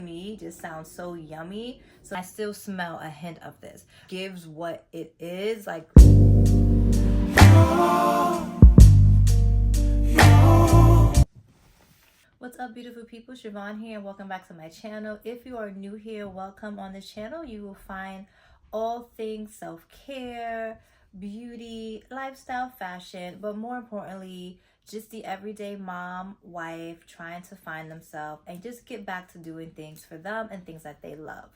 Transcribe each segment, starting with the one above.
Me just sounds so yummy. So I still smell a hint of this. Gives what it is like. What's up, beautiful people? Siobhan here, and welcome back to my channel. If you are new here, welcome. On this channel you will find all things self-care, beauty, lifestyle, fashion, but more importantly, just the everyday mom, wife trying to find themselves and just get back to doing things for them and things that they love.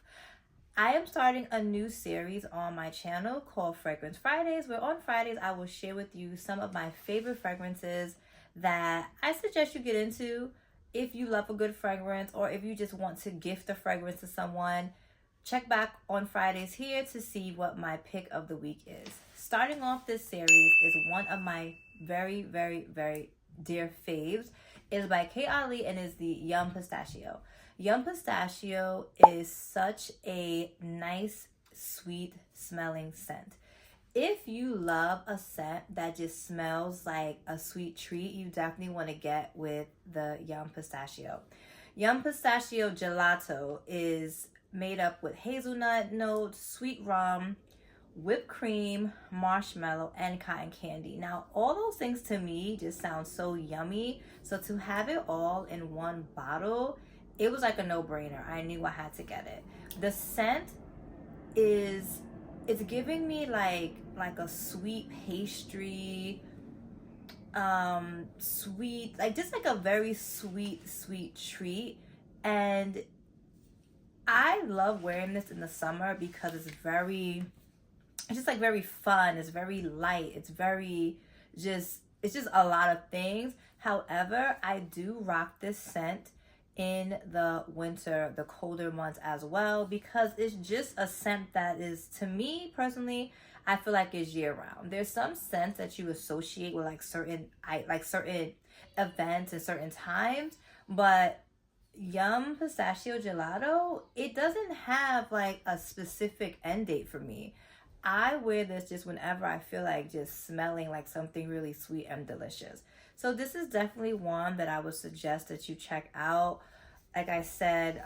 I am starting a new series on my channel called Fragrance Fridays, where on Fridays I will share with you some of my favorite fragrances that I suggest you get into if you love a good fragrance, or if you just want to gift a fragrance to someone. Check back on Fridays here to see what my pick of the week is. Starting off this series is one of my very, very, very dear faves. It is by Kayali and is the Yum Pistachio. Yum Pistachio is such a nice, sweet smelling scent. If you love a scent that just smells like a sweet treat, you definitely want to get with the Yum Pistachio. Yum Pistachio Gelato is made up with hazelnut notes, sweet rum, whipped cream, marshmallow, and cotton candy. Now, all those things to me just sound so yummy. So to have it all in one bottle, it was like a no-brainer. I knew I had to get it. The scent it's giving me like a sweet pastry, sweet, like just like a very sweet treat. And I love wearing this in the summer because it's just like very fun. It's very light. It's just a lot of things. However, I do rock this scent in the winter, the colder months as well, because it's just a scent that is, to me personally, I feel like is year round. There's some scents that you associate with like certain events and certain times, but Yum Pistachio Gelato, it doesn't have like a specific end date for me. I wear this just whenever I feel like just smelling like something really sweet and delicious. So this is definitely one that I would suggest that you check out. Like I said,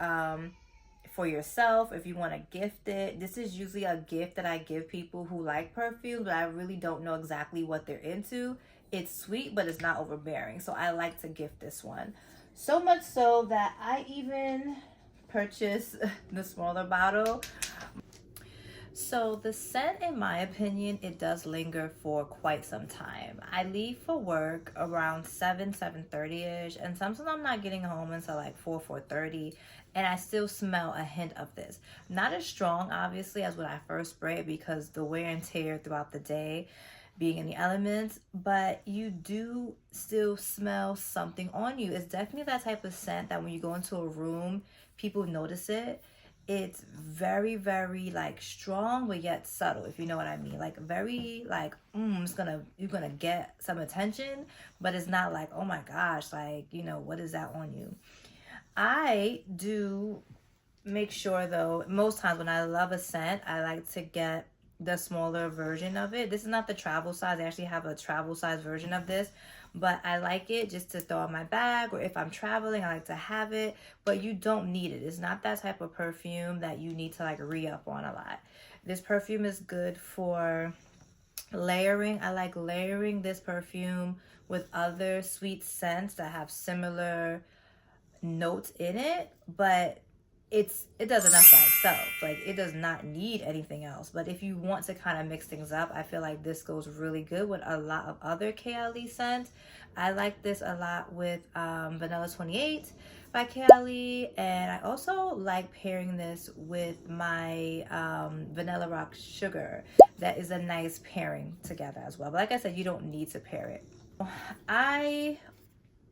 for yourself, if you want to gift it. This is usually a gift that I give people who like perfume, but I really don't know exactly what they're into. It's sweet, but it's not overbearing. So I like to gift this one. So much so that I even purchased the smaller bottle. So the scent, in my opinion, it does linger for quite some time. I leave for work around 7:30ish, and sometimes I'm not getting home until like 4:30, and I still smell a hint of this. Not as strong, obviously, as when I first sprayed, because the wear and tear throughout the day, being in the elements, but you do still smell something on you. It's definitely that type of scent that when you go into a room, people notice it. It's very, very like strong, but yet subtle, if you know what I mean. Like very like, you're gonna get some attention, but it's not like, oh my gosh, like, you know, what is that on you? I do make sure though, most times when I love a scent, I like to get the smaller version of it. This is not the travel size. I actually have a travel size version of this, but I like it just to throw in my bag, or if I'm traveling, I like to have it, but you don't need it. It's not that type of perfume that you need to like re-up on a lot. This perfume is good for layering. I like layering this perfume with other sweet scents that have similar notes in it, but it does enough by itself. Like, it does not need anything else. But if you want to kind of mix things up, I feel like this goes really good with a lot of other Kayali scents. I like this a lot with Vanilla 28 by Kayali, and I also like pairing this with my Vanilla Rock Sugar. That is a nice pairing together as well. But like I said, you don't need to pair it. I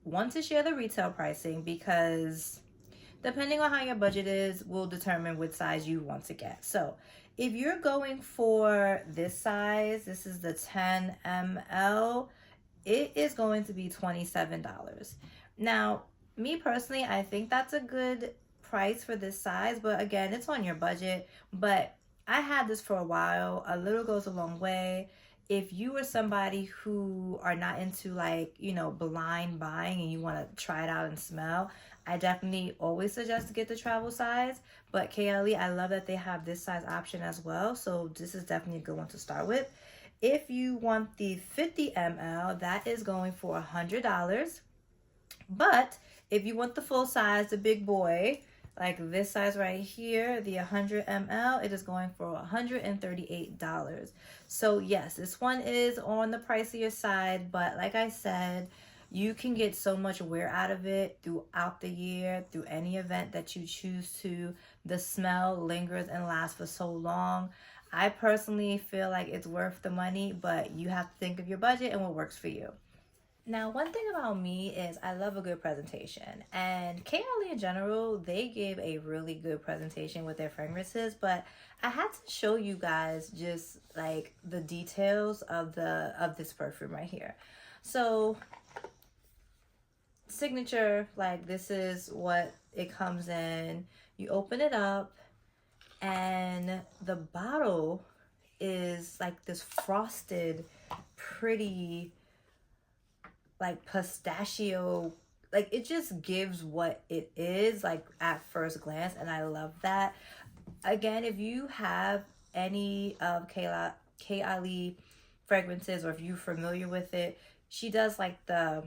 want to share the retail pricing because depending on how your budget is will determine which size you want to get. So if you're going for this size, this is the 10 ml, it is going to be $27. Now, me personally, I think that's a good price for this size, but again, it's on your budget. But I had this for a while. A little goes a long way. if you are somebody who are not into like, you know, blind buying and you want to try it out and smell, I definitely always suggest to get the travel size. But Kayali, I love that they have this size option as well. So this is definitely a good one to start with. If you want the 50 ml, that is going for $100. But if you want the full size, the big boy, like this size right here, the 100 ml, it is going for $138. So yes, this one is on the pricier side, but like I said, you can get so much wear out of it throughout the year, through any event that you choose to. The smell lingers and lasts for so long. I personally feel like it's worth the money, but you have to think of your budget and what works for you. Now, one thing about me is I love a good presentation, and Kayali in general, they gave a really good presentation with their fragrances, but I had to show you guys just like the details of this perfume right here. So, signature, like this is what it comes in. You open it up, and the bottle is like this frosted, pretty, like pistachio, like it just gives what it is like at first glance, and I love that. Again, if you have any of Kayali fragrances, or if you're familiar with it, she does like the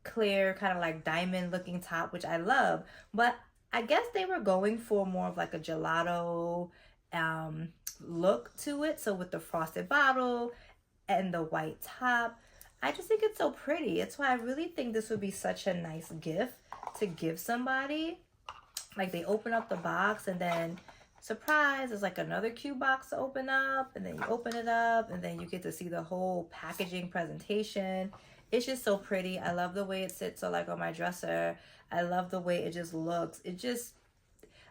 clear kind of like diamond looking top, which I love, but I guess they were going for more of like a gelato look to it. So with the frosted bottle and the white top, I just think it's so pretty. It's why I really think this would be such a nice gift to give somebody. Like they open up the box and then surprise, there's like another cute box to open up, and then you open it up and then you get to see the whole packaging presentation. It's just so pretty. I love the way it sits so like on my dresser. I love the way it just looks. It just,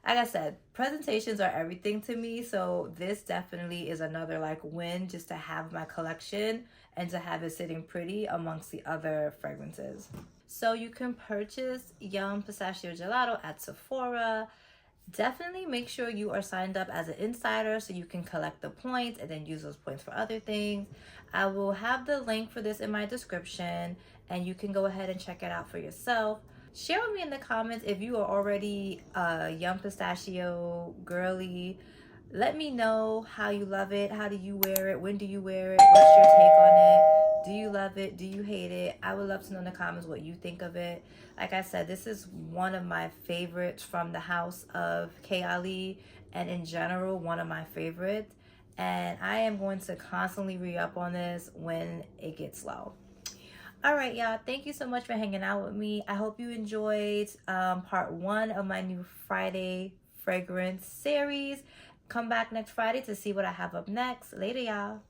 like I said, presentations are everything to me. So this definitely is another like win, just to have my collection and to have it sitting pretty amongst the other fragrances. So you can purchase Yum Pistachio Gelato at Sephora. Definitely make sure you are signed up as an insider so you can collect the points and then use those points for other things. I will have the link for this in my description, and you can go ahead and check it out for yourself. Share with me in the comments if you are already a Yum Pistachio girly. Let me know how you love it. How do you wear it? When do you wear it? What's your take on it? Do you love it? Do you hate it? I would love to know in the comments what you think of it. Like I said, this is one of my favorites from the house of Kayali, and in general, one of my favorites. And I am going to constantly re-up on this when it gets low. All right, y'all. Thank you so much for hanging out with me. I hope you enjoyed part 1 of my new Friday fragrance series. Come back next Friday to see what I have up next. Later, y'all.